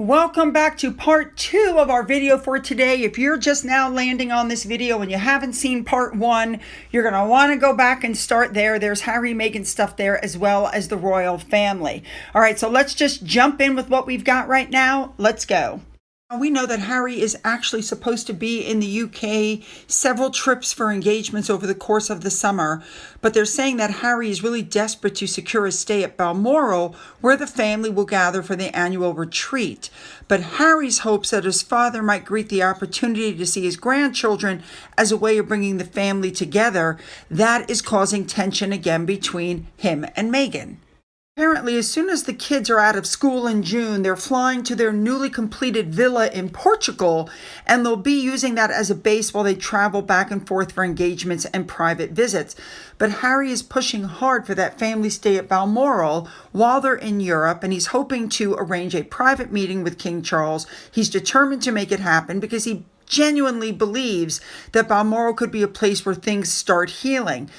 Welcome back to part 2 of our video for today. If you're just now landing on this video and you haven't seen part 1, you're going to want to go back and start there. There's Harry, Meghan stuff there, as well as the royal family. All right, so let's just jump in with what we've got right now. Let's go. We know that Harry is actually supposed to be in the UK, several trips for engagements over the course of the summer, but they're saying that Harry is really desperate to secure a stay at Balmoral, where the family will gather for the annual retreat. But Harry's hopes that his father might greet the opportunity to see his grandchildren as a way of bringing the family together, that is causing tension again between him and Meghan. Apparently, as soon as the kids are out of school in June, they're flying to their newly completed villa in Portugal, and they'll be using that as a base while they travel back and forth for engagements and private visits. But Harry is pushing hard for that family stay at Balmoral while they're in Europe, and he's hoping to arrange a private meeting with King Charles. He's determined to make it happen because he genuinely believes that Balmoral could be a place where things start healing.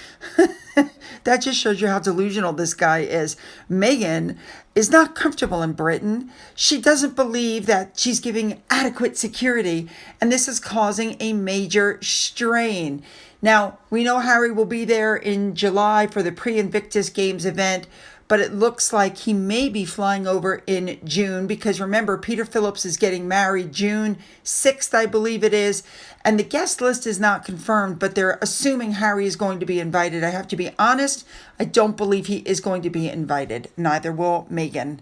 That just shows you how delusional this guy is. Meghan is not comfortable in Britain. She doesn't believe that she's giving adequate security, and this is causing a major strain. Now, we know Harry will be there in July for the pre-Invictus Games event, but it looks like he may be flying over in June because remember, Peter Phillips is getting married June 6th, I believe it is, and the guest list is not confirmed, but they're assuming Harry is going to be invited. I have to be honest, I don't believe he is going to be invited. Neither will Meghan.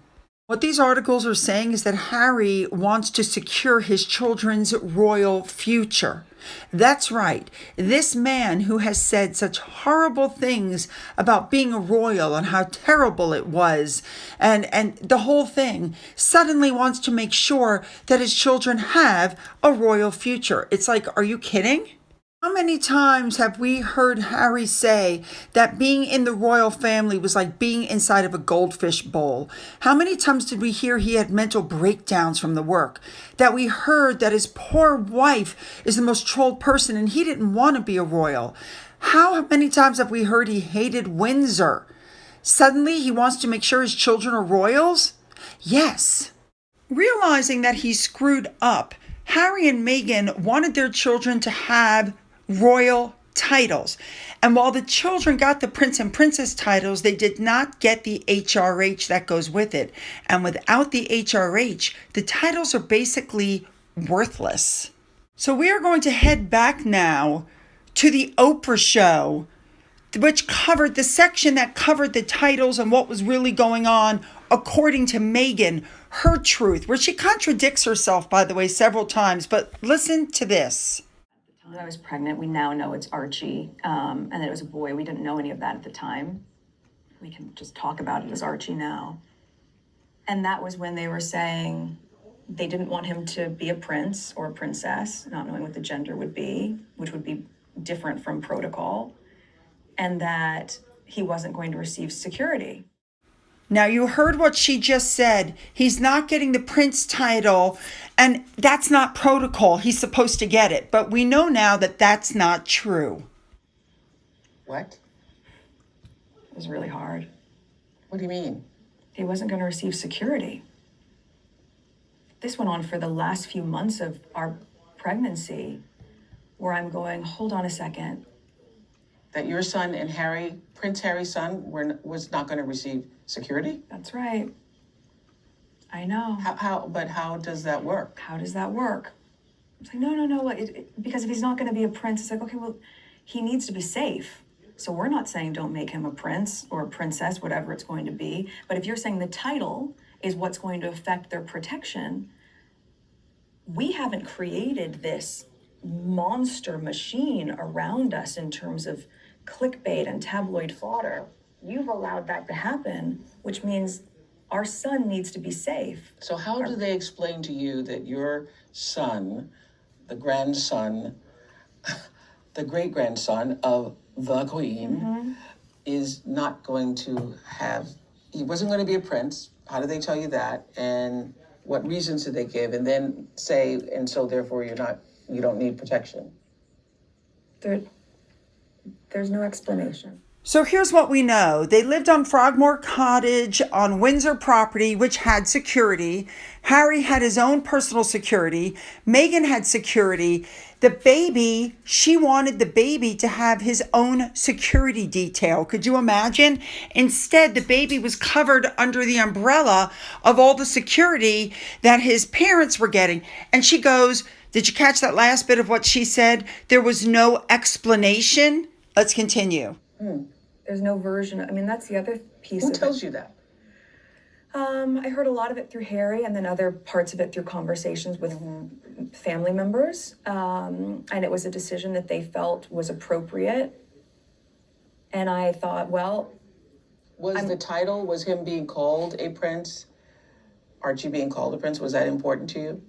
What these articles are saying is that Harry wants to secure his children's royal future. That's right. This man who has said such horrible things about being a royal and how terrible it was and the whole thing suddenly wants to make sure that his children have a royal future. It's like, are you kidding? How many times have we heard Harry say that being in the royal family was like being inside of a goldfish bowl? How many times did we hear he had mental breakdowns from the work? That we heard that his poor wife is the most trolled person and he didn't want to be a royal? How many times have we heard he hated Windsor? Suddenly he wants to make sure his children are royals? Yes. Realizing that he screwed up, Harry and Meghan wanted their children to have royal titles. And while the children got the prince and princess titles, they did not get the HRH that goes with it. And without the HRH, the titles are basically worthless. So we are going to head back now to the Oprah show, which covered the section that covered the titles and what was really going on according to Meghan, her truth, where she contradicts herself, by the way, several times. But listen to this. When I was pregnant, we now know it's Archie, and that it was a boy. We didn't know any of that at the time. We can just talk about it as Archie now. And that was when they were saying they didn't want him to be a prince or a princess, not knowing what the gender would be, which would be different from protocol, and that he wasn't going to receive security. Now, you heard what she just said. He's not getting the prince title, and that's not protocol. He's supposed to get it. But we know now that that's not true. What? It was really hard. What do you mean? He wasn't going to receive security. This went on for the last few months of our pregnancy, where I'm going, hold on a second. That your son and Harry, Prince Harry's son, was not going to receive security? That's right. I know. But how does that work? How does that work? It's like, no. Because if he's not going to be a prince, it's like, okay, well, he needs to be safe. So we're not saying don't make him a prince or a princess, whatever it's going to be. But if you're saying the title is what's going to affect their protection, we haven't created this monster machine around us in terms of clickbait and tabloid fodder. You've allowed that to happen, which means our son needs to be safe. So how do they explain to you that your son, the grandson, the great-grandson of the Queen, is not going to have, he wasn't going to be a prince? How do they tell you that? And what reasons did they give? And then say, and so therefore you don't need protection? There's no explanation. So here's what we know. They lived on Frogmore Cottage on Windsor property, which had security. Harry had his own personal security. Meghan had security. The baby, she wanted the baby to have his own security detail. Could you imagine? Instead, the baby was covered under the umbrella of all the security that his parents were getting. And she goes, did you catch that last bit of what she said? There was no explanation. Let's continue. There's no version. I mean, that's the other piece Who of tells it. you that? I heard a lot of it through Harry, and then other parts of it through conversations with family members. And it was a decision that they felt was appropriate. And I thought, well, Was the title, was him being called a prince, Archie being called a prince, was that important to you?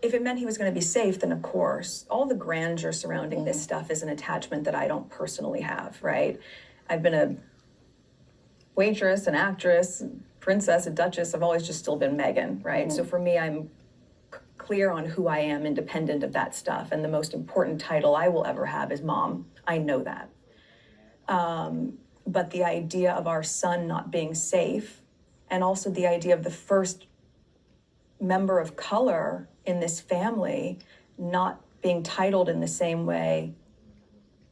if it meant he was going to be safe, then of course, all the grandeur surrounding this stuff is an attachment that I don't personally have, right? I've been a waitress, an actress, princess, a duchess. I've always just still been Meghan, right? So for me, I'm clear on who I am, independent of that stuff. And the most important title I will ever have is mom. I know that. But the idea of our son not being safe, and also the idea of the first member of color in this family not being titled in the same way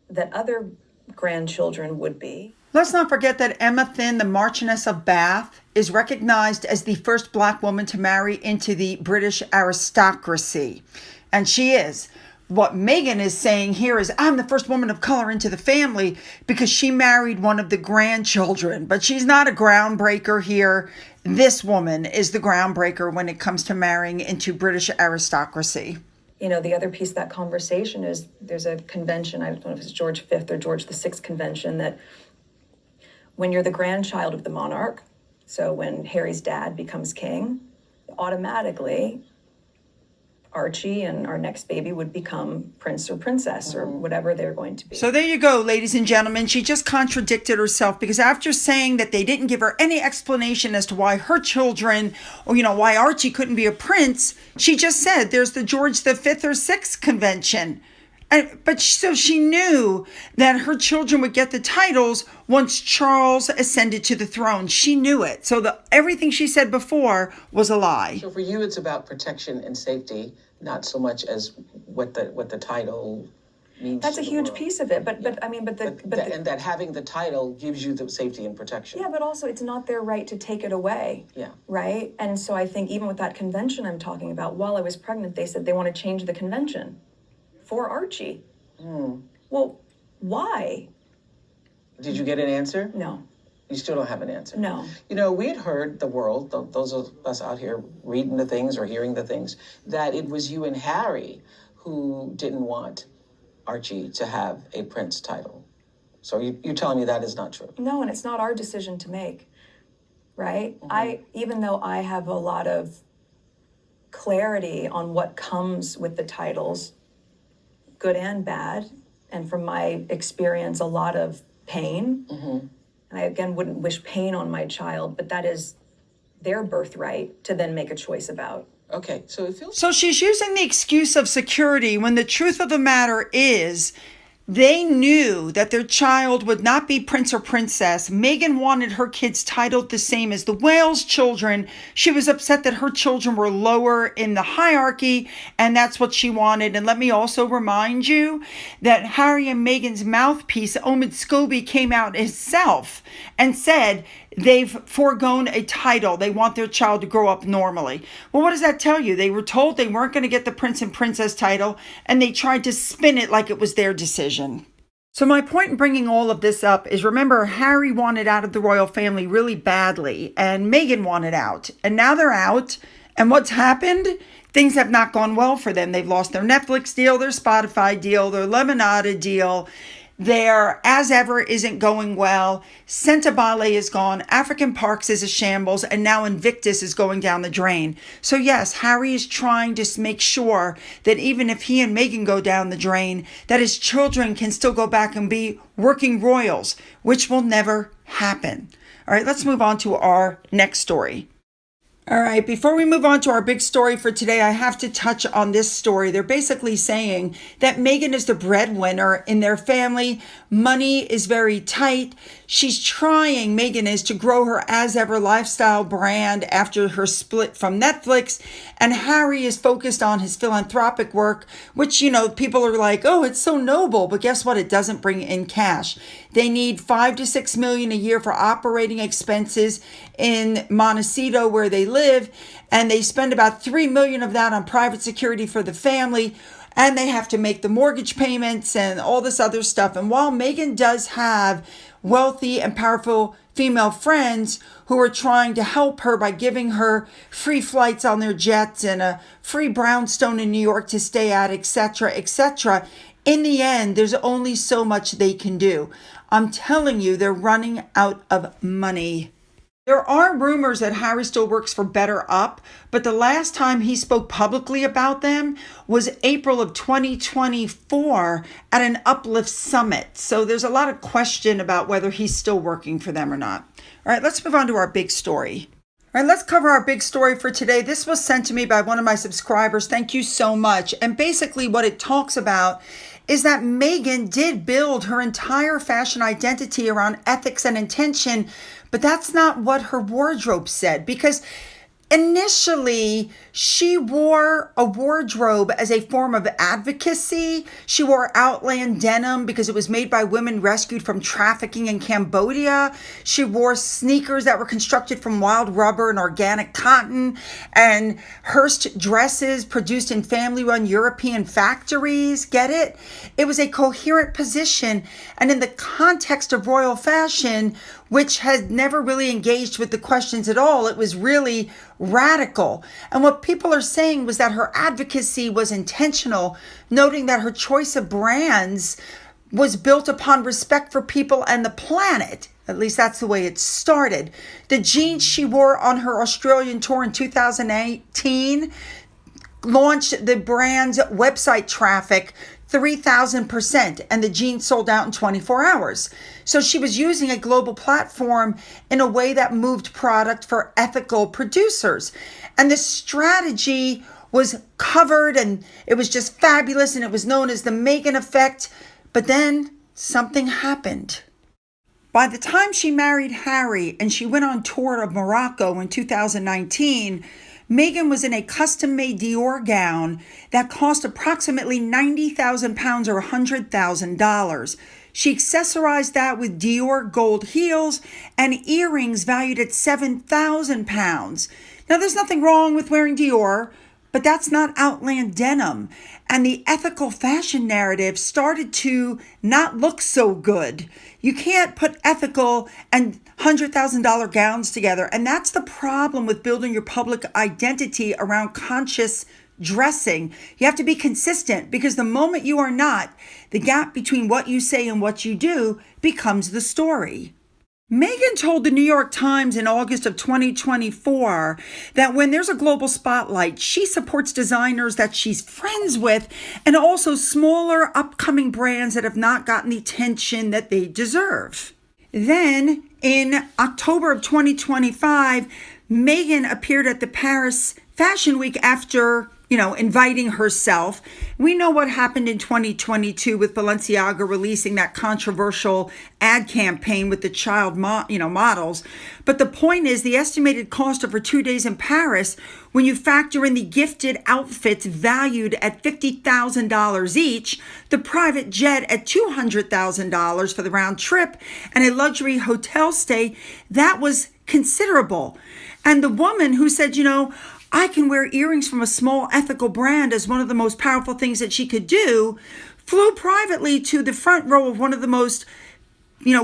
that other grandchildren would be. Let's not forget that Emma Thynne, the Marchioness of Bath, is recognized as the first Black woman to marry into the British aristocracy. And she is. What Meghan is saying here is, I'm the first woman of color into the family because she married one of the grandchildren. But she's not a groundbreaker here. This woman is the groundbreaker when it comes to marrying into British aristocracy. You know, the other piece of that conversation is there's a convention, I don't know if it's George V or George VI convention, that when you're the grandchild of the monarch, so when Harry's dad becomes king, automatically Archie and our next baby would become prince or princess or whatever they're going to be. So there you go, ladies and gentlemen. She just contradicted herself because after saying that they didn't give her any explanation as to why her children, or, why Archie couldn't be a prince, she just said there's the George the Fifth or Sixth convention. So she knew that her children would get the titles once Charles ascended to the throne. She knew it. So everything she said before was a lie. So for you, it's about protection and safety, not so much as what the title means. That's a to the huge world. piece of it, but And that having the title gives you the safety and protection. yeah, but also it's not their right to take it away. Yeah. Right? And so I think even with that convention I'm talking about, while I was pregnant, they said they want to change the convention for Archie. Well, why? Did you get an answer? No. You still don't have an answer. No. We had heard the world, those of us out here reading the things or hearing the things, that it was you and Harry who didn't want Archie to have a prince title. So you're telling me that is not true? No, and it's not our decision to make, right? Even though I have a lot of clarity on what comes with the titles, good and bad, and from my experience, a lot of pain. And I, again, wouldn't wish pain on my child, but that is their birthright to then make a choice about. Okay, so it feels... So she's using the excuse of security when the truth of the matter is they knew that their child would not be prince or princess. Meghan wanted her kids titled the same as the Wales children. She was upset that her children were lower in the hierarchy, and that's what she wanted. And let me also remind you that Harry and Meghan's mouthpiece, Omid Scobie, came out himself and said they've foregone a title. They want their child to grow up normally. Well, what does that tell you? They were told they weren't going to get the prince and princess title, and they tried to spin it like it was their decision. So my point in bringing all of this up is, remember, Harry wanted out of the royal family really badly, and Meghan wanted out. And now they're out, and what's happened? Things have not gone well for them. They've lost their Netflix deal, their Spotify deal, their Lemonada deal. Their As Ever isn't going well. Sentabale is gone. African Parks is a shambles. And now Invictus is going down the drain. So yes, Harry is trying to make sure that even if he and Meghan go down the drain, that his children can still go back and be working royals, which will never happen. All right, let's move on to our next story. All right, before we move on to our big story for today, I have to touch on this story. They're basically saying that Meghan is the breadwinner in their family. Money is very tight. She's trying, Meghan is, to grow her As Ever lifestyle brand after her split from Netflix. And Harry is focused on his philanthropic work, which, people are like, oh, it's so noble. But guess what? It doesn't bring in cash. They need $5 to $6 million a year for operating expenses in Montecito, where they live, and they spend about $3 million of that on private security for the family, and they have to make the mortgage payments and all this other stuff. And while Meghan does have wealthy and powerful female friends who are trying to help her by giving her free flights on their jets and a free brownstone in New York to stay at, etc., etc., in the end, there's only so much they can do. I'm telling you, they're running out of money. There are rumors that Harry still works for Gettr Up, but the last time he spoke publicly about them was April of 2024 at an Uplift Summit. So there's a lot of question about whether he's still working for them or not. All right, let's move on to our big story. All right, let's cover our big story for today. This was sent to me by one of my subscribers. Thank you so much. And basically what it talks about is that Meghan did build her entire fashion identity around ethics and intention, but that's not what her wardrobe said, because initially, she wore a wardrobe as a form of advocacy. She wore Outland denim because it was made by women rescued from trafficking in Cambodia. She wore sneakers that were constructed from wild rubber and organic cotton, and Hearst dresses produced in family-run European factories. Get it? It was a coherent position, and in the context of royal fashion, which had never really engaged with the questions at all, it was really radical. And what people are saying was that her advocacy was intentional, noting that her choice of brands was built upon respect for people and the planet. At least that's the way it started. The jeans she wore on her Australian tour in 2018 launched the brand's website traffic 3,000%, and the jeans sold out in 24 hours. So she was using a global platform in a way that moved product for ethical producers. And the strategy was covered, and it was just fabulous, and it was known as the Meghan effect. But then something happened. By the time she married Harry and she went on tour of Morocco in 2019, Meghan was in a custom-made Dior gown that cost approximately 90,000 pounds or $100,000. She accessorized that with Dior gold heels and earrings valued at 7,000 pounds. Now, there's nothing wrong with wearing Dior, but that's not Outland denim. And the ethical fashion narrative started to not look so good. You can't put ethical and $100,000 gowns together. And that's the problem with building your public identity around conscious dressing. You have to be consistent, because the moment you are not, the gap between what you say and what you do becomes the story. Meghan told the New York Times in August of 2024 that when there's a global spotlight, she supports designers that she's friends with and also smaller upcoming brands that have not gotten the attention that they deserve. Then in October of 2025, Meghan appeared at the Paris Fashion Week after inviting herself. We know what happened in 2022 with Balenciaga releasing that controversial ad campaign with the child models. But the point is, the estimated cost of her 2 days in Paris, when you factor in the gifted outfits valued at $50,000 each, the private jet at $200,000 for the round trip, and a luxury hotel stay, that was considerable. And the woman who said, I can wear earrings from a small ethical brand as one of the most powerful things that she could do, flew privately to the front row of one of the most,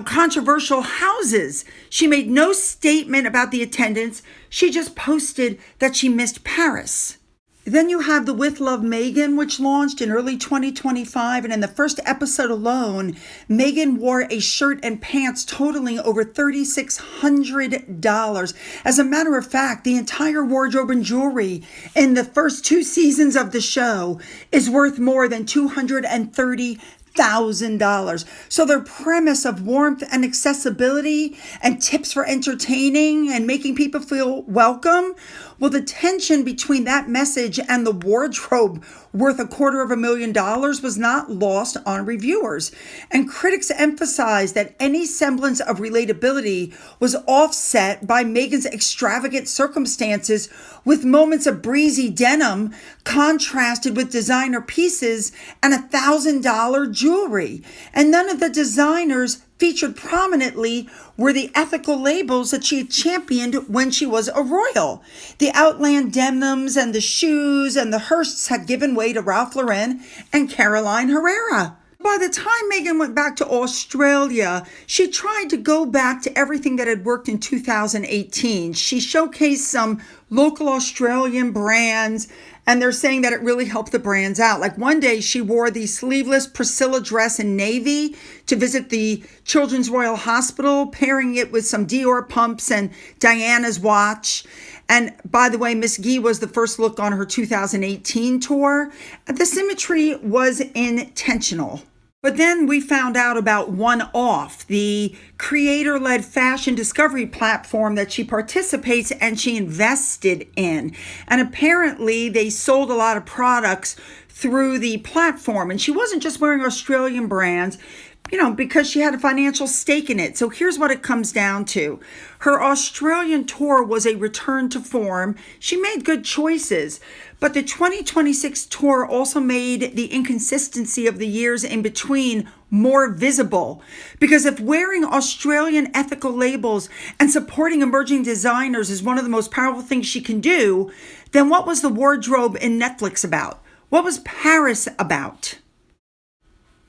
controversial houses. She made no statement about the attendance. She just posted that she missed Paris. Then you have the With Love Meghan, which launched in early 2025. And in the first episode alone, Meghan wore a shirt and pants totaling over $3,600. As a matter of fact, the entire wardrobe and jewelry in the first 2 seasons of the show is worth more than $230,000. $1,000. So their premise of warmth and accessibility and tips for entertaining and making people feel welcome, well, the tension between that message and the wardrobe worth $250,000 was not lost on reviewers. And critics emphasized that any semblance of relatability was offset by Meghan's extravagant circumstances, with moments of breezy denim contrasted with designer pieces and $1,000 jewelry. And none of the designers featured prominently were the ethical labels that she had championed when she was a royal. The Outland denims and the shoes and the Hearsts had given way to Ralph Lauren and Caroline Herrera. By the time Meghan went back to Australia, she tried to go back to everything that had worked in 2018. She showcased some local Australian brands, and they're saying that it really helped the brands out. Like one day she wore the sleeveless Priscilla dress in navy to visit the Children's Royal Hospital, pairing it with some Dior pumps and Diana's watch. And by the way, Miss Guy was the first look on her 2018 tour. The symmetry was intentional. But then we found out about One Off, the creator-led fashion discovery platform that she participates and she invested in. And apparently they sold a lot of products through the platform. And she wasn't just wearing Australian brands, because she had a financial stake in it. So here's what it comes down to. Her Australian tour was a return to form. She made good choices, but the 2026 tour also made the inconsistency of the years in between more visible. Because if wearing Australian ethical labels and supporting emerging designers is one of the most powerful things she can do, then what was the wardrobe in Netflix about? What was Paris about?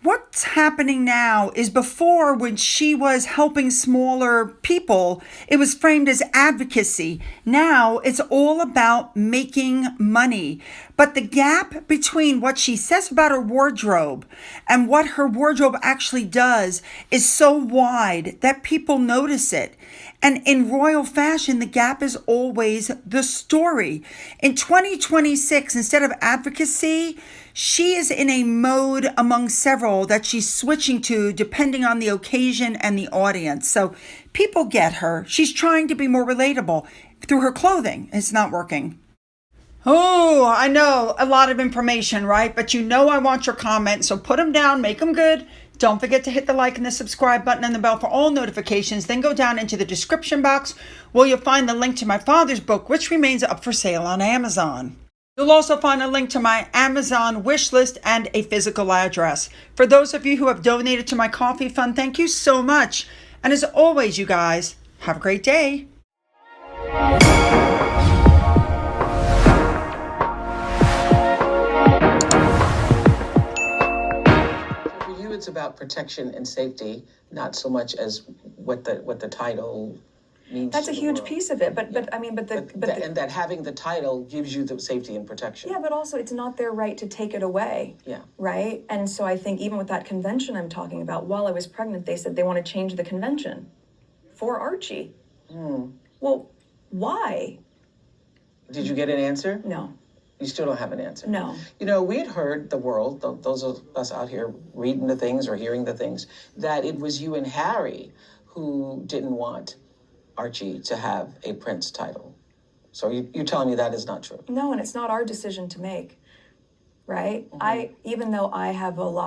What's happening now is before, when she was helping smaller people, it was framed as advocacy. Now it's all about making money. But the gap between what she says about her wardrobe and what her wardrobe actually does is so wide that people notice it. And in royal fashion, the gap is always the story. In 2026, instead of advocacy, she is in a mode among several that she's switching to depending on the occasion and the audience. So people get her. She's trying to be more relatable through her clothing. It's not working. Oh, I know, a lot of information, right? But I want your comments, so put them down, make them good. Don't forget to hit the like and the subscribe button and the bell for all notifications. Then go down into the description box where you'll find the link to my father's book, which remains up for sale on Amazon. You'll also find a link to my Amazon wish list and a physical address. For those of you who have donated to my coffee fund, thank you so much. And as always, you guys, have a great day. It's about protection and safety, not so much as what the title means. That's a huge piece of it, but that having the title gives you the safety and protection. Yeah, but also it's not their right to take it away. Yeah. Right? And so I think even with that convention I'm talking about, while I was pregnant, they said they want to change the convention for Archie. Well, why? Did you get an answer? No. You still don't have an answer? No. We had heard the world, those of us out here reading the things or hearing the things, that it was you and Harry who didn't want Archie to have a prince title. So you're telling me that is not true? No, and it's not our decision to make, right? Even though I have a lot